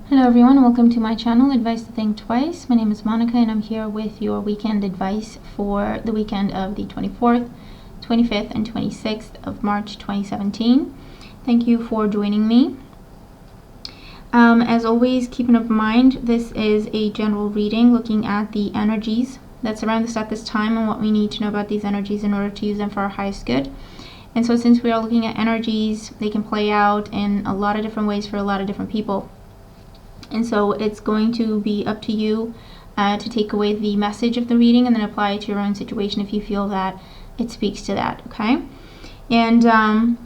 Hello everyone, welcome to my channel, Advice to Think Twice. My name is Monica and I'm here with your weekend advice for the weekend of the 24th, 25th, and 26th of March 2017. Thank you for joining me. As always, keep in mind, this is a general reading looking at the energies that surround us at this time and what we need to know about these energies in order to use them for our highest good. And so since we are looking at energies, they can play out in a lot of different ways for a lot of different people. And so it's going to be up to you to take away the message of the reading and then apply it to your own situation if you feel that it speaks to that, okay? And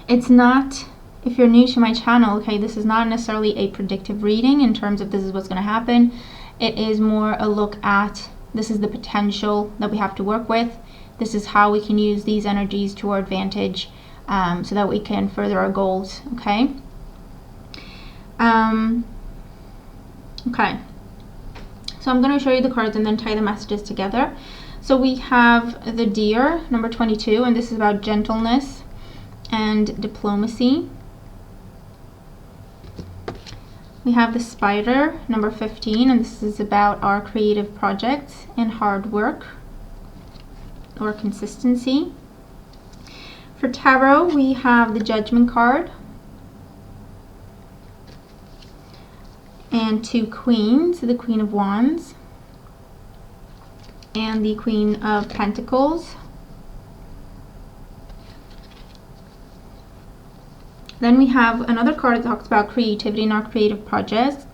it's not, if you're new to my channel, okay, this is not necessarily a predictive reading in terms of this is what's going to happen. It is more a look at, this is the potential that we have to work with. This is how we can use these energies to our advantage so that we can further our goals, okay? Okay, so I'm going to show you the cards and then tie the messages together. So we have the Deer, number 22, and this is about gentleness and diplomacy. We have the Spider, number 15, and this is about our creative projects and hard work or consistency. For Tarot, we have the Judgment card and two Queens, the Queen of Wands and the Queen of Pentacles. Then we have another card that talks about creativity in our creative projects.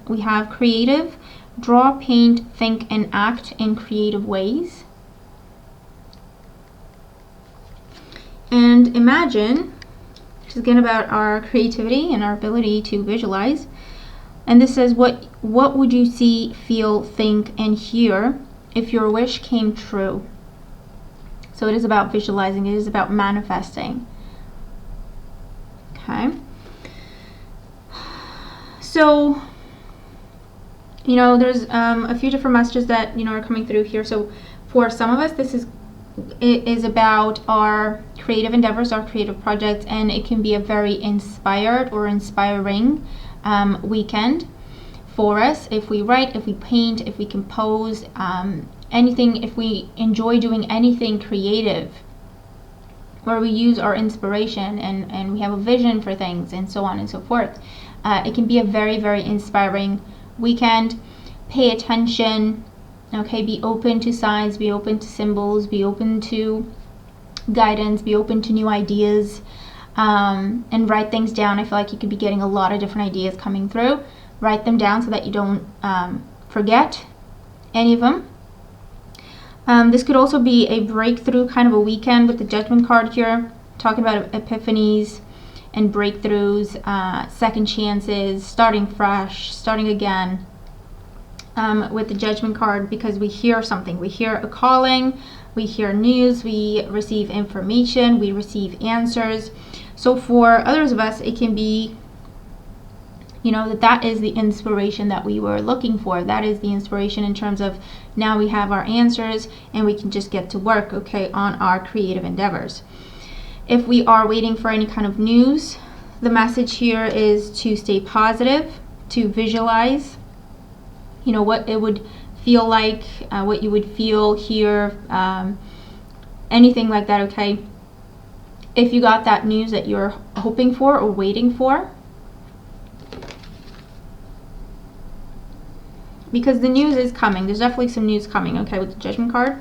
We have creative, draw, paint, think, and act in creative ways. And imagine, which is again about our creativity and our ability to visualize. And this says, what would you see, feel, think, and hear if your wish came true? So it is about visualizing. It is about manifesting. Okay. So, you know, there's a few different messages that, you know, are coming through here. So for some of us, it is about our creative endeavors, our creative projects, and it can be a very inspired or inspiring weekend for us if we write, if we paint, if we compose, anything, if we enjoy doing anything creative where we use our inspiration and we have a vision for things and so on and so forth. It can be a very, very inspiring weekend. Pay attention, okay? Be open to signs, be open to symbols, be open to guidance, be open to new ideas. And write things down. I feel like you could be getting a lot of different ideas coming through. Write them down so that you don't forget any of them. This could also be a breakthrough kind of a weekend with the Judgment card here, talking about epiphanies and breakthroughs, second chances, starting fresh, starting again with the Judgment card, because we hear something. We hear a calling, we hear news, we receive information, we receive answers. So for others of us, it can be, you know, that is the inspiration that we were looking for. That is the inspiration in terms of now we have our answers and we can just get to work, okay, on our creative endeavors. If we are waiting for any kind of news, the message here is to stay positive, to visualize, you know, what it would feel like, what you would feel, hear, anything like that, okay? If you got that news that you're hoping for or waiting for, because the news is coming. There's definitely some news coming, okay, with the Judgment card.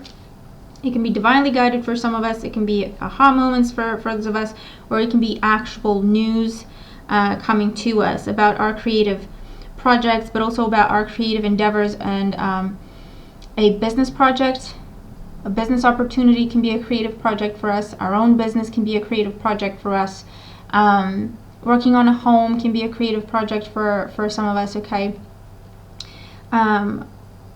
It can be divinely guided for some of us. It can be aha moments for others of us, or it can be actual news coming to us about our creative projects, but also about our creative endeavors and a business project. A business opportunity can be a creative project for us. Our own business can be a creative project for us. Working on a home can be a creative project for some of us, okay?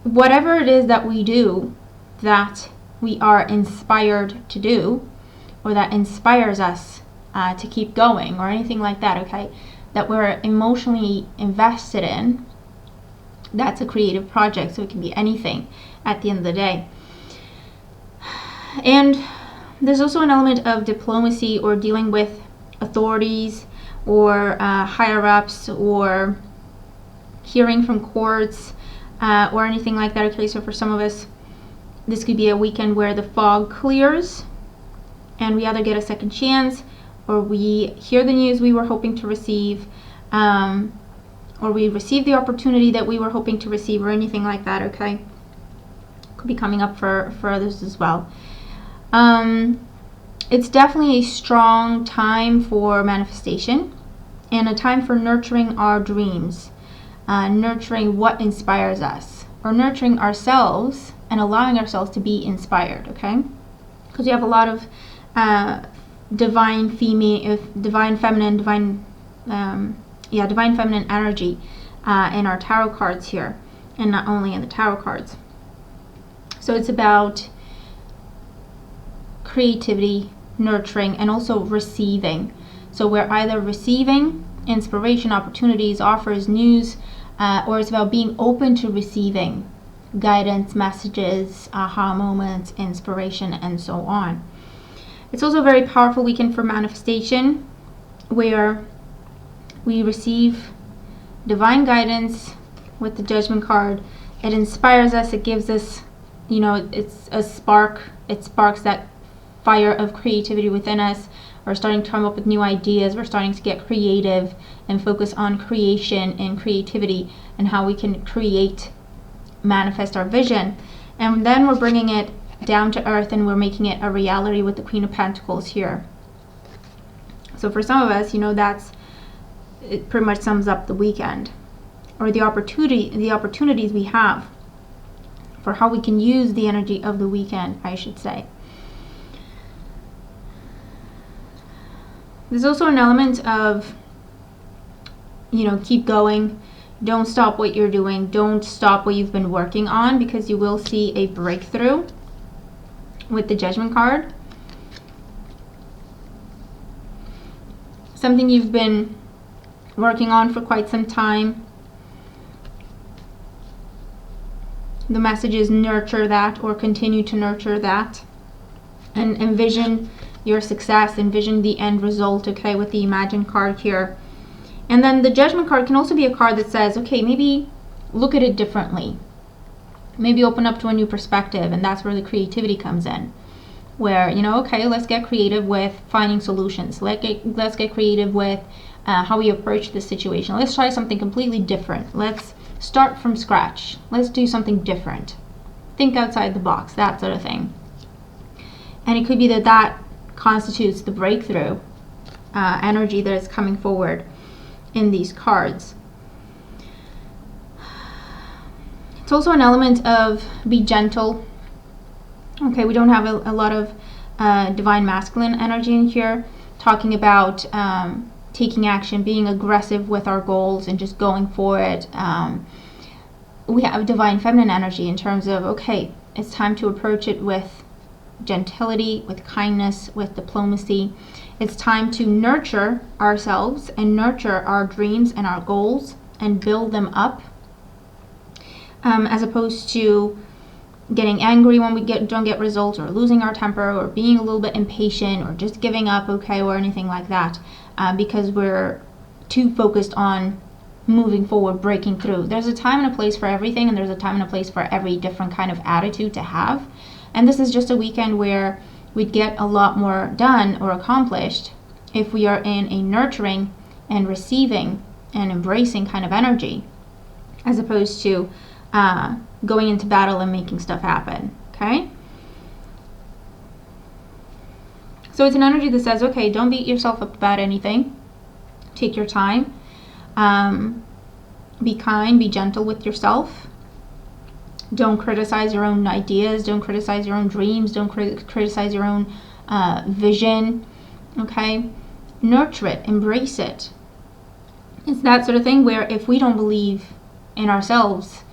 Whatever it is that we do that we are inspired to do, or that inspires us to keep going, or anything like that, okay, that we're emotionally invested in, that's a creative project. So it can be anything at the end of the day. And there's also an element of diplomacy or dealing with authorities or higher ups, or hearing from courts, or anything like that. Okay, so for some of us, this could be a weekend where the fog clears and we either get a second chance, or we hear the news we were hoping to receive, or we receive the opportunity that we were hoping to receive, or anything like that. Okay, could be coming up for others as well. It's definitely a strong time for manifestation, and a time for nurturing our dreams, nurturing what inspires us, or nurturing ourselves and allowing ourselves to be inspired. Okay, because we have a lot of divine feminine energy in our tarot cards here, and not only in the tarot cards. So it's about creativity, nurturing, and also receiving. So we're either receiving inspiration, opportunities, offers, news, or it's about being open to receiving guidance, messages, aha moments, inspiration, and so on. It's also a very powerful weekend for manifestation, where we receive divine guidance with the Judgment card. It inspires us, it gives us, it's a spark. It sparks that fire of creativity within us. We're starting to come up with new ideas. We're starting to get creative and focus on creation and creativity and how we can manifest our vision. And then we're bringing it down to earth, and we're making it a reality with the Queen of Pentacles here. So for some of us, it pretty much sums up the weekend, or the opportunities we have for how we can use the energy of the weekend, I should say. There's also an element of, keep going. Don't stop what you're doing. Don't stop what you've been working on, because you will see a breakthrough with the Judgment card. Something you've been working on for quite some time. The message is nurture that, or continue to nurture that, and envision your success, envision the end result, okay, with the Imagine card here. And then the Judgment card can also be a card that says, okay, maybe look at it differently. Maybe open up to a new perspective, and that's where the creativity comes in. Where, okay, let's get creative with finding solutions. Let's get creative with how we approach this situation. Let's try something completely different. Let's start from scratch. Let's do something different. Think outside the box, that sort of thing. And it could be that constitutes the breakthrough energy that is coming forward in these cards. It's also an element of be gentle. Okay, we don't have a lot of divine masculine energy in here, talking about taking action, being aggressive with our goals, and just going for it. We have divine feminine energy in terms of, okay, it's time to approach it with gentility, with kindness, with diplomacy. It's time to nurture ourselves and nurture our dreams and our goals and build them up, as opposed to getting angry when we don't get results, or losing our temper, or being a little bit impatient, or just giving up, okay, or anything like that, because we're too focused on moving forward, breaking through. There's a time and a place for everything, and there's a time and a place for every different kind of attitude to have. And this is just a weekend where we'd get a lot more done or accomplished if we are in a nurturing and receiving and embracing kind of energy, as opposed to going into battle and making stuff happen. Okay? So it's an energy that says, okay, don't beat yourself up about anything. Take your time. Be kind, be gentle with yourself. Don't criticize your own ideas. Don't criticize your own dreams. Don't criticize your own vision. Okay? Nurture it. Embrace it. It's that sort of thing where if we don't believe in ourselves,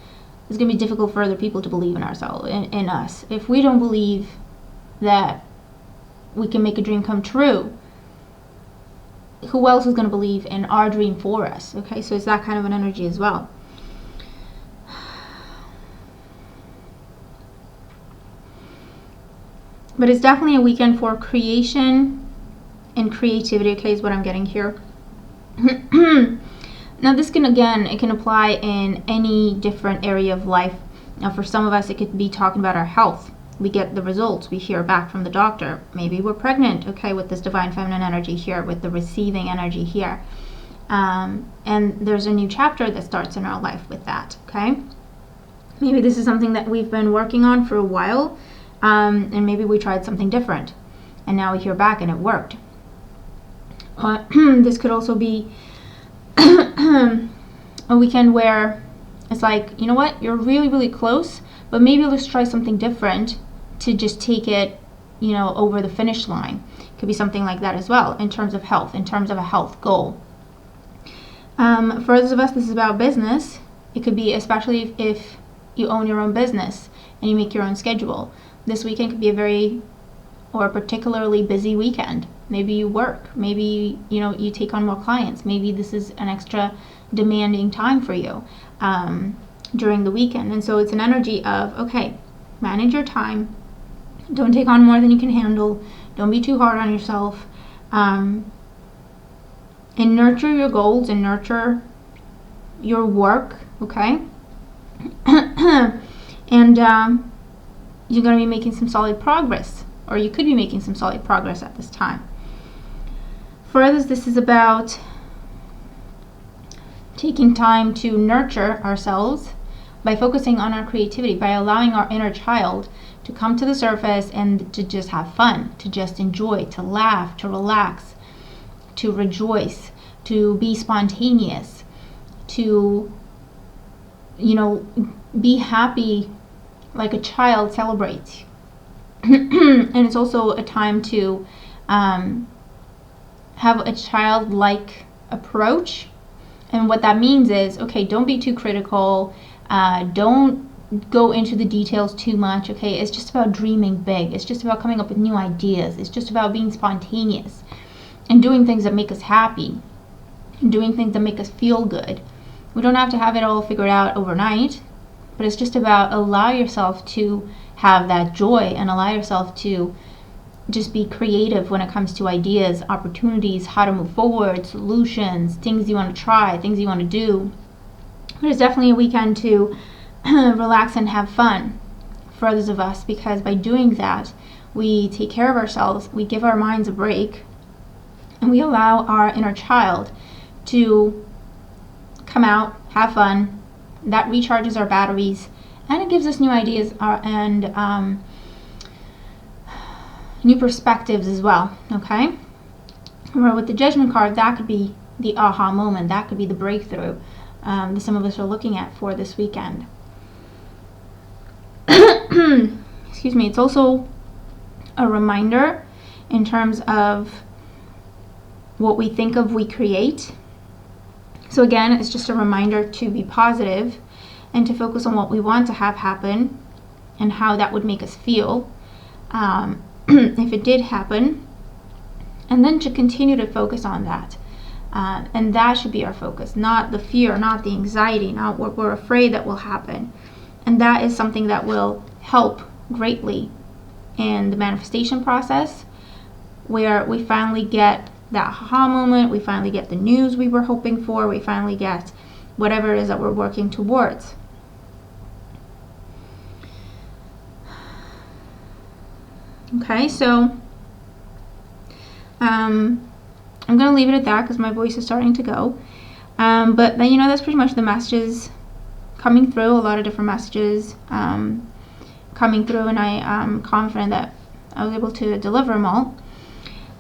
it's going to be difficult for other people to believe in ourselves, in us. If we don't believe that we can make a dream come true, who else is going to believe in our dream for us? Okay, so it's that kind of an energy as well. But it's definitely a weekend for creation and creativity, okay, is what I'm getting here. Now this can, again, it can apply in any different area of life. Now for some of us, it could be talking about our health. We get the results, we hear back from the doctor. Maybe we're pregnant, okay, with this divine feminine energy here, with the receiving energy here. And there's a new chapter that starts in our life with that, okay? Maybe this is something that we've been working on for a while, and maybe we tried something different, and now we hear back and it worked. This could also be a weekend where it's like, you know what, you're really, really close, but maybe let's try something different to just take it, you know, over the finish line. Could be something like that as well, in terms of health, in terms of a health goal. For others of us, this is about business. It could be, especially if you own your own business and you make your own schedule. This weekend could be a particularly busy weekend. Maybe you work, maybe, you know, you take on more clients. Maybe this is an extra demanding time for you during the weekend. And so it's an energy of, okay, manage your time. Don't take on more than you can handle. Don't be too hard on yourself. And nurture your goals and nurture your work, okay? And you're going to be making some solid progress, or you could be making some solid progress at this time. For others, this is about taking time to nurture ourselves by focusing on our creativity, by allowing our inner child to come to the surface and to just have fun, to just enjoy, to laugh, to relax, to rejoice, to be spontaneous, to, you know, be happy like a child celebrates. And it's also a time to have a childlike approach. And what that means is, okay, don't be too critical. Don't go into the details too much, okay? It's just about dreaming big. It's just about coming up with new ideas. It's just about being spontaneous and doing things that make us happy, and doing things that make us feel good. We don't have to have it all figured out overnight, but it's just about allow yourself to have that joy and allow yourself to just be creative when it comes to ideas, opportunities, how to move forward, solutions, things you want to try, things you want to do. But it's definitely a weekend to relax and have fun for others of us, because by doing that, we take care of ourselves, we give our minds a break, and we allow our inner child to come out, have fun. That recharges our batteries, and it gives us new ideas and new perspectives as well, okay? Where with the Judgment card, that could be the aha moment, that could be the breakthrough that some of us are looking at for this weekend. Excuse me. It's also a reminder in terms of what we think of, we create. So again, it's just a reminder to be positive and to focus on what we want to have happen and how that would make us feel if it did happen, and then to continue to focus on that. And that should be our focus, not the fear, not the anxiety, not what we're afraid that will happen. And that is something that will help greatly in the manifestation process, where we finally get that aha moment, we finally get the news we were hoping for, we finally get whatever it is that we're working towards. Okay, so I'm going to leave it at that because my voice is starting to go. But then, that's pretty much the messages coming through, a lot of different messages coming through, and I am confident that I was able to deliver them all.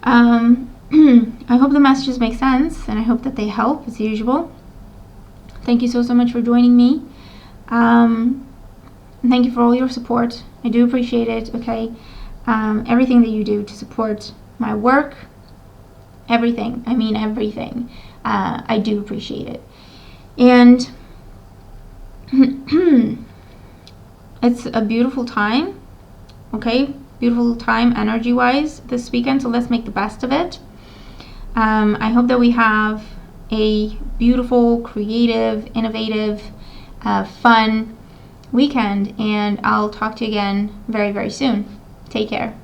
I hope the messages make sense, and I hope that they help as usual. Thank you so much for joining me. And thank you for all your support. I do appreciate it, okay? Everything that you do to support my work, everything. I mean everything. I do appreciate it. And it's a beautiful time, okay? Beautiful time energy-wise this weekend, so let's make the best of it. I hope that we have a beautiful, creative, innovative, fun weekend, and I'll talk to you again very, very soon. Take care.